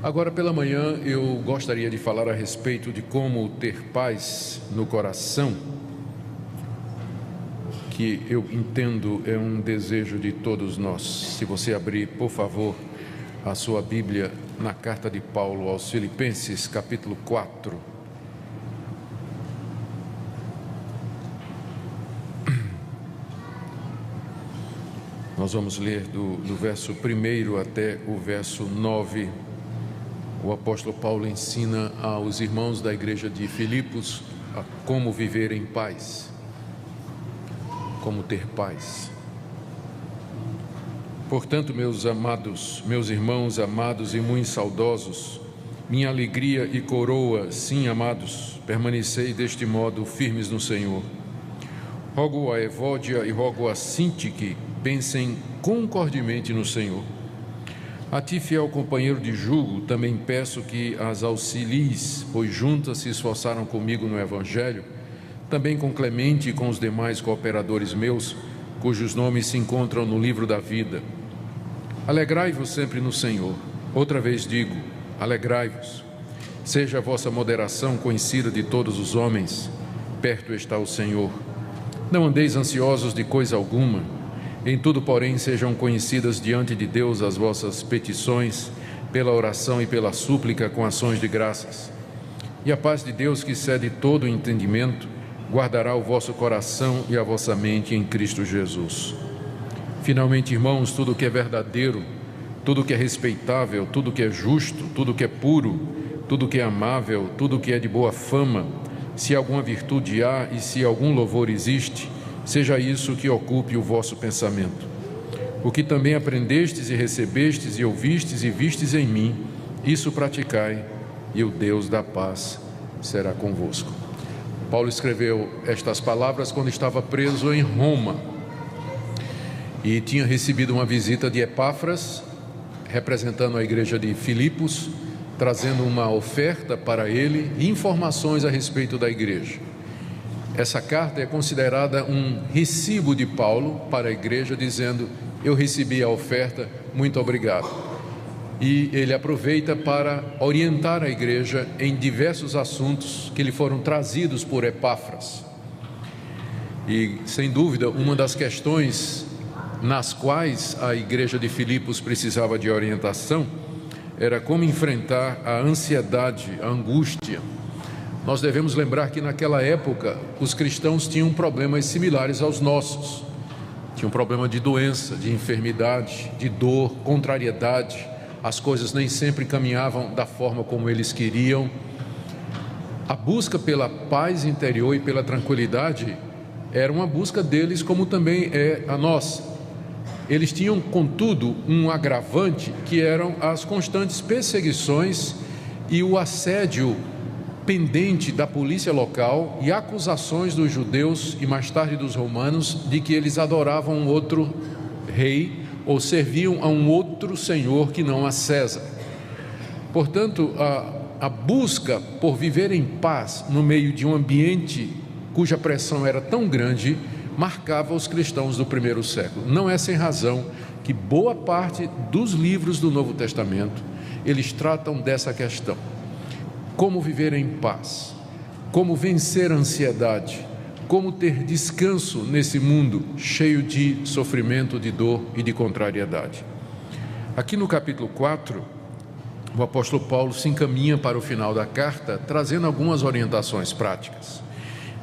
Agora pela manhã eu gostaria de falar a respeito de como ter paz no coração, que eu entendo é um desejo de todos nós. Se você abrir, por favor, a sua Bíblia na carta de Paulo aos Filipenses, capítulo 4. Nós vamos ler do verso 1 até o verso 9. O apóstolo Paulo ensina aos irmãos da igreja de Filipos a como viver em paz, como ter paz. Portanto, meus irmãos amados e muito saudosos, minha alegria e coroa, sim, amados, permanecei deste modo firmes no Senhor. Rogo a Evódia e rogo a Sintique, pensem concordemente no Senhor. A ti, fiel companheiro de jugo, também peço que as auxilies, pois juntas se esforçaram comigo no Evangelho, também com Clemente e com os demais cooperadores meus, cujos nomes se encontram no livro da vida. Alegrai-vos sempre no Senhor. Outra vez digo, alegrai-vos. Seja a vossa moderação conhecida de todos os homens. Perto está o Senhor. Não andeis ansiosos de coisa alguma. Em tudo, porém, sejam conhecidas diante de Deus as vossas petições, pela oração e pela súplica com ações de graças. E a paz de Deus, que excede todo o entendimento, guardará o vosso coração e a vossa mente em Cristo Jesus. Finalmente, irmãos, tudo que é verdadeiro, tudo que é respeitável, tudo que é justo, tudo que é puro, tudo que é amável, tudo que é de boa fama, se alguma virtude há e se algum louvor existe, seja isso que ocupe o vosso pensamento. O que também aprendestes e recebestes e ouvistes e vistes em mim, isso praticai, e o Deus da paz será convosco. Paulo escreveu estas palavras quando estava preso em Roma e tinha recebido uma visita de Epáfras, representando a igreja de Filipos, trazendo uma oferta para ele e informações a respeito da igreja. Essa carta é considerada um recibo de Paulo para a igreja, dizendo: eu recebi a oferta, muito obrigado. E ele aproveita para orientar a igreja em diversos assuntos que lhe foram trazidos por Epáfras. E, sem dúvida, uma das questões nas quais a igreja de Filipos precisava de orientação era como enfrentar a ansiedade, a angústia. Nós devemos lembrar que naquela época os cristãos tinham problemas similares aos nossos. Tinham problema de doença, de enfermidade, de dor, contrariedade. As coisas nem sempre caminhavam da forma como eles queriam. A busca pela paz interior e pela tranquilidade era uma busca deles, como também é a nossa. Eles tinham, contudo, um agravante, que eram as constantes perseguições e o assédio pendente da polícia local e acusações dos judeus e mais tarde dos romanos de que eles adoravam um outro rei ou serviam a um outro senhor que não a César. Portanto, a busca por viver em paz no meio de um ambiente cuja pressão era tão grande marcava os cristãos do primeiro século. Não é sem razão que boa parte dos livros do Novo Testamento eles tratam dessa questão. Como viver em paz, como vencer a ansiedade, como ter descanso nesse mundo cheio de sofrimento, de dor e de contrariedade. Aqui no capítulo 4, o apóstolo Paulo se encaminha para o final da carta, trazendo algumas orientações práticas.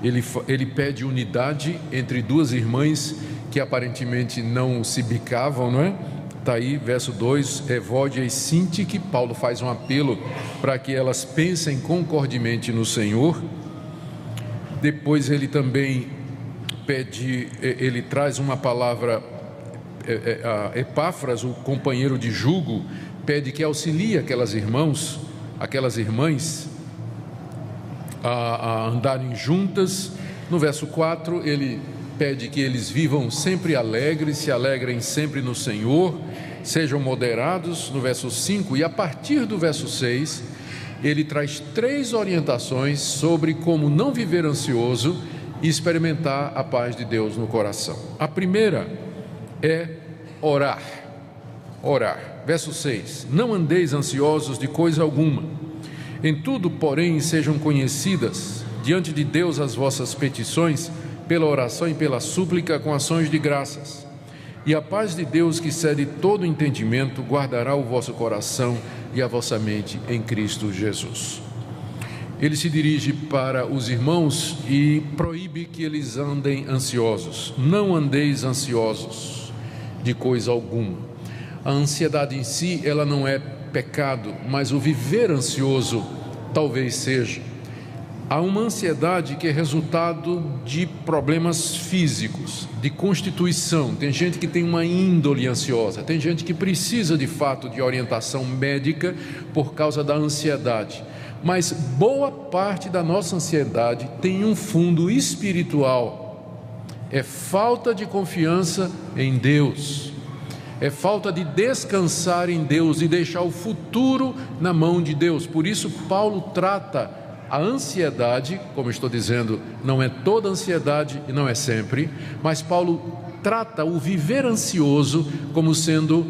Ele pede unidade entre duas irmãs que aparentemente não se bicavam, não é? Está aí, verso 2, Evódia e Sintique, Paulo faz um apelo para que elas pensem concordemente no Senhor. Depois ele também ele traz uma palavra, a Epáfras, o companheiro de jugo, pede que auxilie aquelas irmãs a andarem juntas. No verso 4, ele pede que eles vivam sempre alegres, se alegrem sempre no Senhor, sejam moderados, no verso 5, e a partir do verso 6, ele traz 3 orientações sobre como não viver ansioso e experimentar a paz de Deus no coração. A primeira é orar. orar. Verso 6: não andeis ansiosos de coisa alguma. Em tudo, porém, sejam conhecidas diante de Deus as vossas petições, pela oração e pela súplica com ações de graças. E a paz de Deus, que excede todo entendimento, guardará o vosso coração e a vossa mente em Cristo Jesus. Ele se dirige para os irmãos e proíbe que eles andem ansiosos. Não andeis ansiosos de coisa alguma. A ansiedade em si, ela não é pecado, mas o viver ansioso talvez seja. Há uma ansiedade que é resultado de problemas físicos, de constituição. Tem gente que tem uma índole ansiosa, tem gente que precisa de fato de orientação médica por causa da ansiedade. Mas boa parte da nossa ansiedade tem um fundo espiritual. É falta de confiança em Deus. É falta de descansar em Deus e deixar o futuro na mão de Deus. Por isso Paulo trata a ansiedade, como estou dizendo, não é toda ansiedade e não é sempre, mas Paulo trata o viver ansioso como sendo,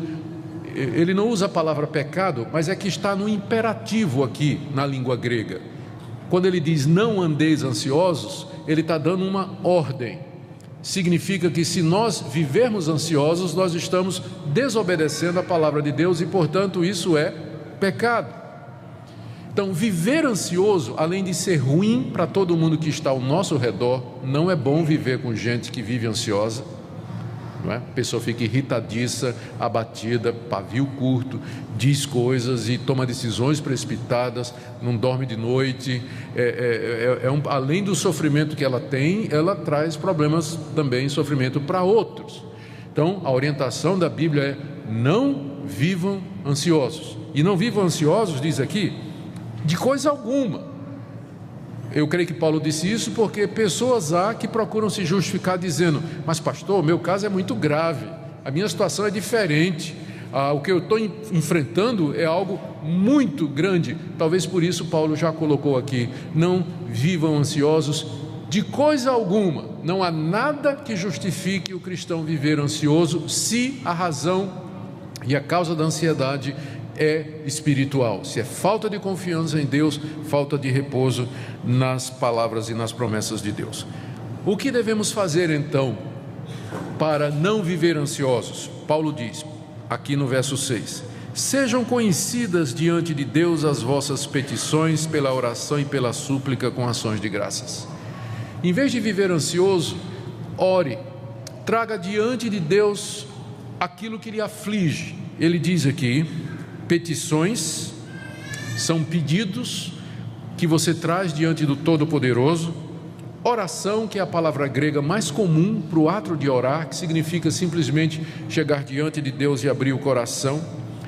ele não usa a palavra pecado, mas é que está no imperativo aqui na língua grega. Quando ele diz não andeis ansiosos, ele está dando uma ordem. Significa que se nós vivermos ansiosos, nós estamos desobedecendo a palavra de Deus e, portanto, isso é pecado. Então, viver ansioso, além de ser ruim para todo mundo que está ao nosso redor, não é bom viver com gente que vive ansiosa, não é? A pessoa fica irritadiça, abatida, pavio curto, diz coisas e toma decisões precipitadas, não dorme de noite. Além do sofrimento que ela tem, ela traz problemas também, sofrimento para outros. Então, a orientação da Bíblia é: não vivam ansiosos. E não vivam ansiosos, diz aqui, de coisa alguma. Eu creio que Paulo disse isso porque pessoas há que procuram se justificar dizendo: mas pastor, meu caso é muito grave, a minha situação é diferente, o que eu estou enfrentando é algo muito grande. Talvez por isso Paulo já colocou aqui: não vivam ansiosos de coisa alguma. Não há nada que justifique o cristão viver ansioso se a razão e a causa da ansiedade é espiritual, se é falta de confiança em Deus, falta de repouso nas palavras e nas promessas de Deus. O que devemos fazer então para não viver ansiosos? Paulo diz aqui no verso 6: sejam conhecidas diante de Deus as vossas petições pela oração e pela súplica com ações de graças. Em vez de viver ansioso, ore, traga diante de Deus aquilo que lhe aflige. Ele diz aqui: petições são pedidos que você traz diante do Todo-Poderoso. Oração, que é a palavra grega mais comum para o ato de orar, que significa simplesmente chegar diante de Deus e abrir o coração.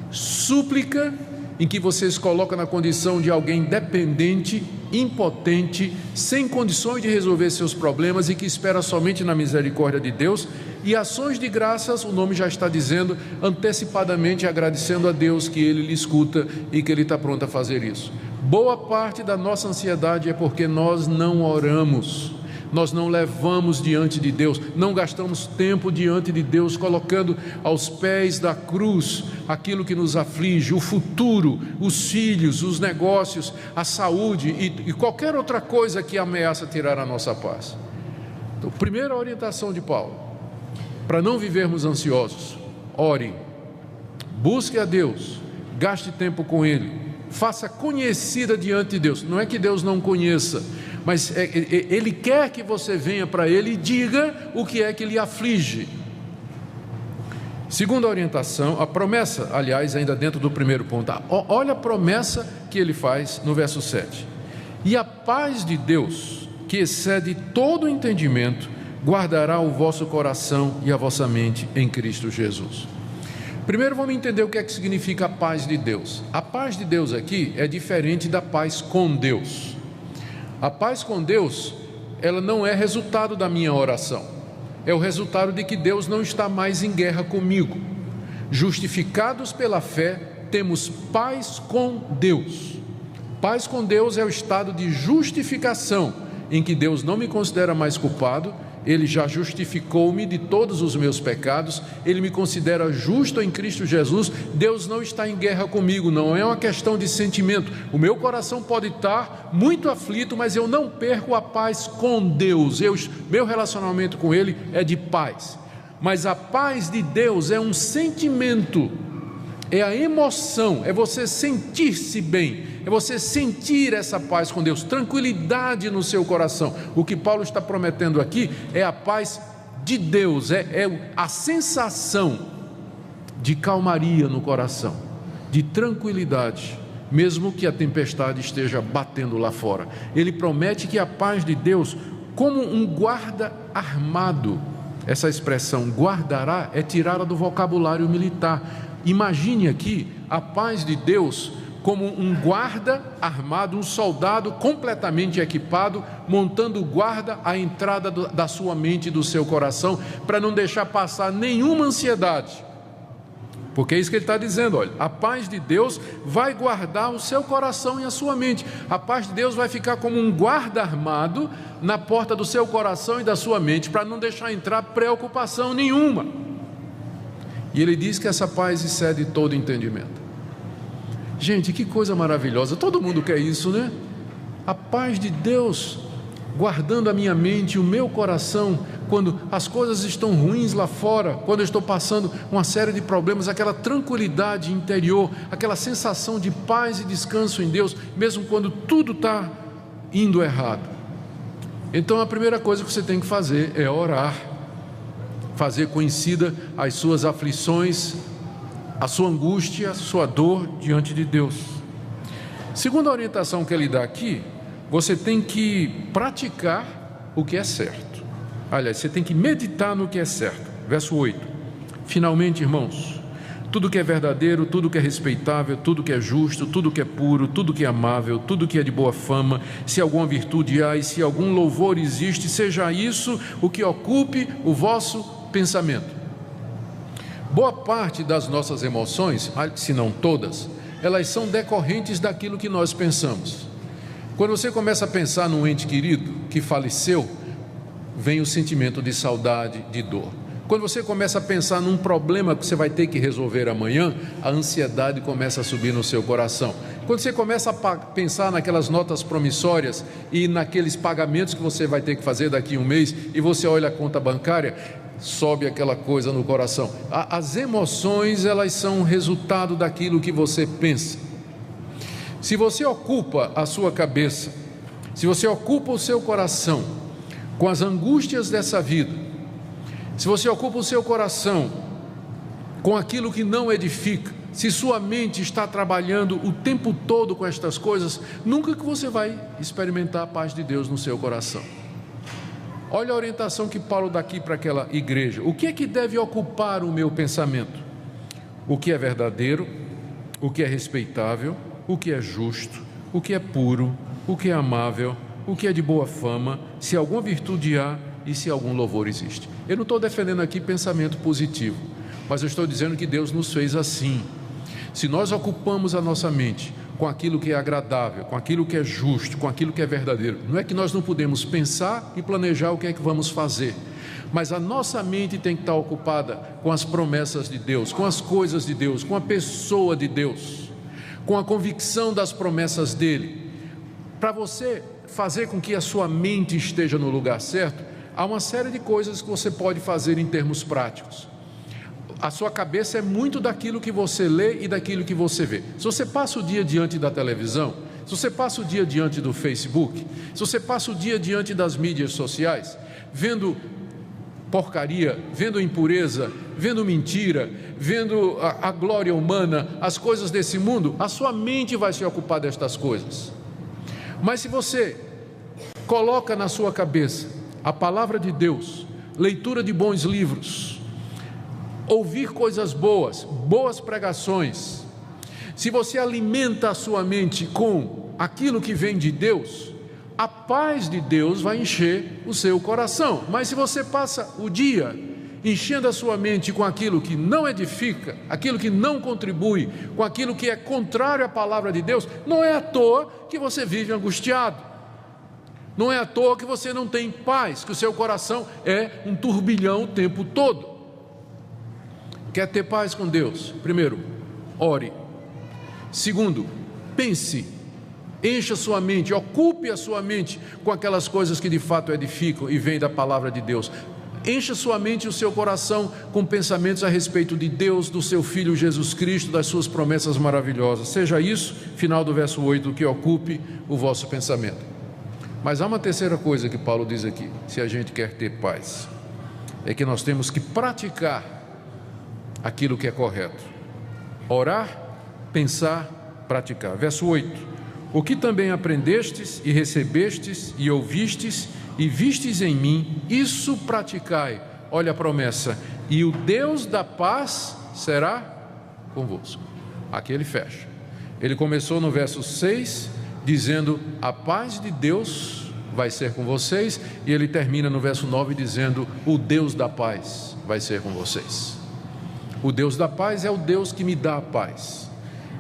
Súplica, em que você se coloca na condição de alguém dependente, impotente, sem condições de resolver seus problemas e que espera somente na misericórdia de Deus. E ações de graças, o nome já está dizendo, antecipadamente agradecendo a Deus que Ele lhe escuta e que Ele está pronto a fazer isso. Boa parte da nossa ansiedade é porque nós não oramos, nós não levamos diante de Deus, não gastamos tempo diante de Deus, colocando aos pés da cruz aquilo que nos aflige, o futuro, os filhos, os negócios, a saúde e qualquer outra coisa que ameaça tirar a nossa paz. Então, primeira orientação de Paulo: para não vivermos ansiosos, ore, busque a Deus, gaste tempo com Ele, faça conhecida diante de Deus. Não é que Deus não conheça, mas Ele quer que você venha para Ele e diga o que é que lhe aflige. Segunda orientação, a promessa, aliás, ainda dentro do primeiro ponto, olha a promessa que ele faz no verso 7: e a paz de Deus, que excede todo entendimento, guardará o vosso coração e a vossa mente em Cristo Jesus. Primeiro vamos entender o que é que significa a paz de Deus. A paz de Deus aqui é diferente da paz com Deus. A paz com Deus, ela não é resultado da minha oração, é o resultado de que Deus não está mais em guerra comigo. Justificados pela fé, temos paz com Deus. Paz com Deus é o estado de justificação, em que Deus não me considera mais culpado Ele já justificou-me de todos os meus pecados, Ele me considera justo em Cristo Jesus. Deus não está em guerra comigo, não é uma questão de sentimento. O meu coração pode estar muito aflito, mas eu não perco a paz com Deus. Meu relacionamento com Ele é de paz. Mas a paz de Deus é um sentimento, é a emoção, é você sentir-se bem, é você sentir essa paz com Deus, tranquilidade no seu coração. O que Paulo está prometendo aqui é a paz de Deus, é a sensação de calmaria no coração, de tranquilidade, mesmo que a tempestade esteja batendo lá fora. Ele promete que a paz de Deus, como um guarda armado, essa expressão guardará é tirada do vocabulário militar. Imagine aqui a paz de Deus como um guarda armado, um soldado completamente equipado, montando guarda à entrada da sua mente e do seu coração, para não deixar passar nenhuma ansiedade. Porque é isso que ele está dizendo, olha, a paz de Deus vai guardar o seu coração e a sua mente. A paz de Deus vai ficar como um guarda armado na porta do seu coração e da sua mente, para não deixar entrar preocupação nenhuma. E ele diz que essa paz excede todo entendimento. Gente, que coisa maravilhosa, todo mundo quer isso, né? A paz de Deus guardando a minha mente e o meu coração, quando as coisas estão ruins lá fora, quando eu estou passando uma série de problemas, aquela tranquilidade interior, aquela sensação de paz e descanso em Deus, mesmo quando tudo está indo errado. Então a primeira coisa que você tem que fazer é orar, fazer conhecida as suas aflições, a sua angústia, a sua dor diante de Deus. Segunda orientação que ele dá aqui, você tem que praticar o que é certo. Aliás, você tem que meditar no que é certo. Verso 8. Finalmente, irmãos, tudo que é verdadeiro, tudo que é respeitável, tudo que é justo, tudo que é puro, tudo que é amável, tudo que é de boa fama, se alguma virtude há e se algum louvor existe, seja isso o que ocupe o vosso pensamento. Boa parte das nossas emoções, se não todas, elas são decorrentes daquilo que nós pensamos. Quando você começa a pensar num ente querido que faleceu, vem o sentimento de saudade, de dor. Quando você começa a pensar num problema que você vai ter que resolver amanhã, a ansiedade começa a subir no seu coração. Quando você começa a pensar naquelas notas promissórias e naqueles pagamentos que você vai ter que fazer daqui a um mês, e você olha a conta bancária, sobe aquela coisa no coração. As emoções, elas são resultado daquilo que você pensa. Se você ocupa a sua cabeça, se você ocupa o seu coração com as angústias dessa vida, se você ocupa o seu coração com aquilo que não edifica, se sua mente está trabalhando o tempo todo com estas coisas, nunca que você vai experimentar a paz de Deus no seu coração. Olha a orientação que Paulo dá aqui para aquela igreja. O que é que deve ocupar o meu pensamento? O que é verdadeiro, o que é respeitável, o que é justo, o que é puro, o que é amável, o que é de boa fama, se alguma virtude há e se algum louvor existe. Eu não estou defendendo aqui pensamento positivo, mas eu estou dizendo que Deus nos fez assim. Se nós ocupamos a nossa mente com aquilo que é agradável, com aquilo que é justo, com aquilo que é verdadeiro, não é que nós não podemos pensar e planejar o que é que vamos fazer, mas a nossa mente tem que estar ocupada com as promessas de Deus, com as coisas de Deus, com a pessoa de Deus, com a convicção das promessas dele. Para você fazer com que a sua mente esteja no lugar certo, há uma série de coisas que você pode fazer em termos práticos. A sua cabeça é muito daquilo que você lê e daquilo que você vê. Se você passa o dia diante da televisão, se você passa o dia diante do Facebook, se você passa o dia diante das mídias sociais, vendo porcaria, vendo impureza, vendo mentira, vendo a glória humana, as coisas desse mundo, a sua mente vai se ocupar destas coisas. Mas se você coloca na sua cabeça a palavra de Deus, leitura de bons livros, ouvir coisas boas, boas pregações, se você alimenta a sua mente com aquilo que vem de Deus, a paz de Deus vai encher o seu coração. Mas se você passa o dia enchendo a sua mente com aquilo que não edifica, aquilo que não contribui, com aquilo que é contrário à palavra de Deus, não é à toa que você vive angustiado. Não é à toa que você não tem paz, que o seu coração é um turbilhão o tempo todo. Quer ter paz com Deus? Primeiro, ore. Segundo, pense, encha sua mente, ocupe a sua mente com aquelas coisas que de fato edificam e vêm da palavra de Deus. Encha sua mente e o seu coração com pensamentos a respeito de Deus, do seu Filho Jesus Cristo, das suas promessas maravilhosas. Seja isso, final do verso 8, que ocupe o vosso pensamento. Mas há uma terceira coisa que Paulo diz aqui, se a gente quer ter paz, é que nós temos que praticar aquilo que é correto. Orar, pensar, praticar. Verso 8: o que também aprendestes e recebestes e ouvistes e vistes em mim, isso praticai. Olha a promessa: e o Deus da paz será convosco. Aqui ele fecha. Ele começou no verso 6, dizendo: a paz de Deus vai ser com vocês, e ele termina no verso 9 dizendo: o Deus da paz vai ser com vocês. O Deus da paz é o Deus que me dá a paz,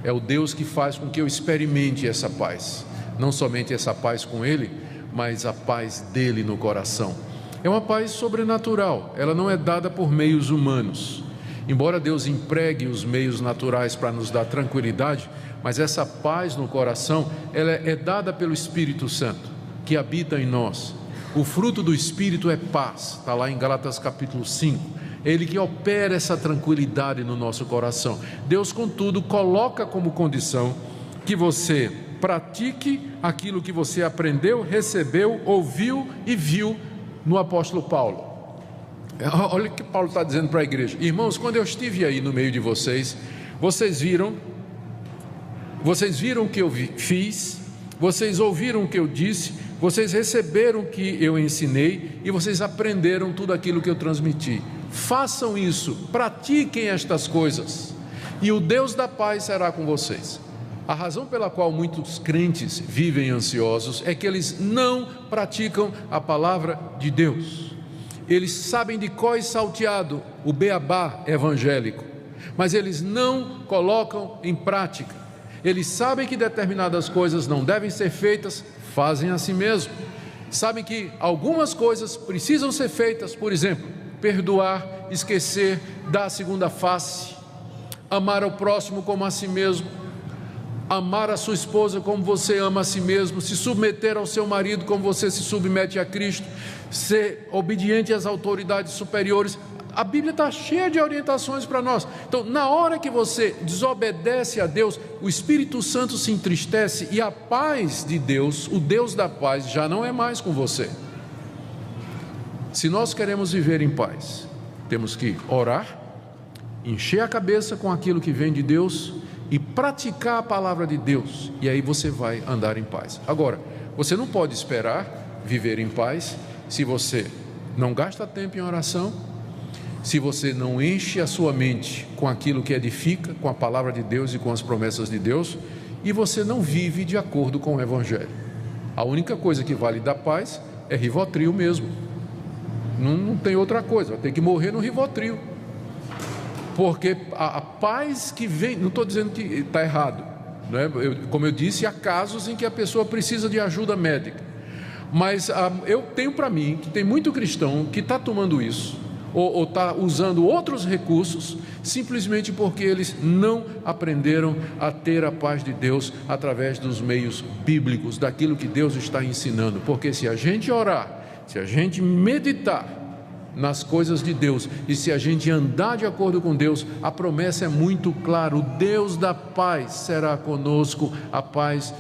é o Deus que faz com que eu experimente essa paz, não somente essa paz com Ele, mas a paz dele no coração. É uma paz sobrenatural, ela não é dada por meios humanos. Embora Deus empregue os meios naturais para nos dar tranquilidade, mas essa paz no coração, ela é dada pelo Espírito Santo, que habita em nós. O fruto do Espírito é paz, está lá em Gálatas capítulo 5. Ele que opera essa tranquilidade no nosso coração. Deus, contudo, coloca como condição que você pratique aquilo que você aprendeu, recebeu, ouviu e viu no apóstolo Paulo. Olha o que Paulo está dizendo para a igreja: irmãos, quando eu estive aí no meio de vocês, vocês viram o que eu fiz, vocês ouviram o que eu disse, vocês receberam o que eu ensinei e vocês aprenderam tudo aquilo que eu transmiti. Façam isso, pratiquem estas coisas, e o Deus da paz será com vocês. A razão pela qual muitos crentes vivem ansiosos é que eles não praticam a palavra de Deus. Eles sabem de cor e salteado o beabá evangélico, mas eles não colocam em prática. Eles sabem que determinadas coisas não devem ser feitas, fazem a si mesmo. Sabem que algumas coisas precisam ser feitas, por exemplo, perdoar, esquecer, dar a segunda face, amar ao próximo como a si mesmo, amar a sua esposa como você ama a si mesmo, se submeter ao seu marido como você se submete a Cristo, ser obediente às autoridades superiores. A Bíblia está cheia de orientações para nós. Então, na hora que você desobedece a Deus, o Espírito Santo se entristece e a paz de Deus, o Deus da paz, já não é mais com você. Se nós queremos viver em paz, temos que orar, encher a cabeça com aquilo que vem de Deus e praticar a palavra de Deus, e aí você vai andar em paz. Agora, você não pode esperar viver em paz se você não gasta tempo em oração, se você não enche a sua mente com aquilo que edifica, com a palavra de Deus e com as promessas de Deus, e você não vive de acordo com o Evangelho. A única coisa que vale dar paz é Rivotril mesmo. Não tem outra coisa, vai ter que morrer no Rivotril. Porque a paz que vem, não estou dizendo que está errado, não é? Como eu disse, há casos em que a pessoa precisa de ajuda médica. Mas eu tenho para mim que tem muito cristão que está tomando isso, ou está usando outros recursos, simplesmente porque eles não aprenderam a ter a paz de Deus através dos meios bíblicos, daquilo que Deus está ensinando. Porque se a gente orar, se a gente meditar nas coisas de Deus e se a gente andar de acordo com Deus, a promessa é muito clara: o Deus da paz será conosco, a paz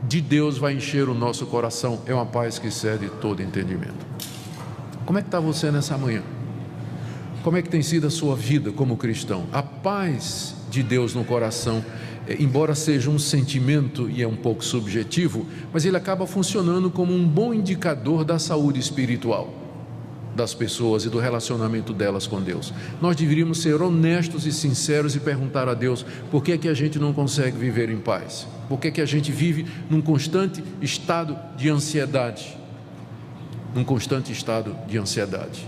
de Deus vai encher o nosso coração, é uma paz que excede todo entendimento. Como é que está você nessa manhã? Como é que tem sido a sua vida como cristão? A paz de Deus no coração, embora seja um sentimento e é um pouco subjetivo, mas ele acaba funcionando como um bom indicador da saúde espiritual das pessoas e do relacionamento delas com Deus. Nós deveríamos ser honestos e sinceros e perguntar a Deus: por que é que a gente não consegue viver em paz? Por que é que a gente vive num constante estado de ansiedade? Num constante estado de ansiedade.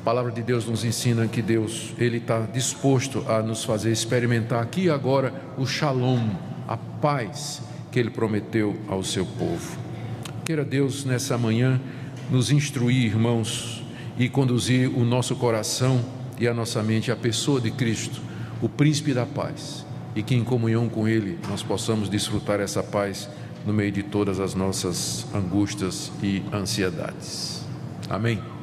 A palavra de Deus nos ensina que Deus, Ele está disposto a nos fazer experimentar aqui e agora o shalom, a paz que Ele prometeu ao seu povo. Queira Deus, nessa manhã, nos instruir, irmãos, e conduzir o nosso coração e a nossa mente à pessoa de Cristo, o príncipe da paz, e que em comunhão com Ele nós possamos desfrutar essa paz no meio de todas as nossas angústias e ansiedades. Amém.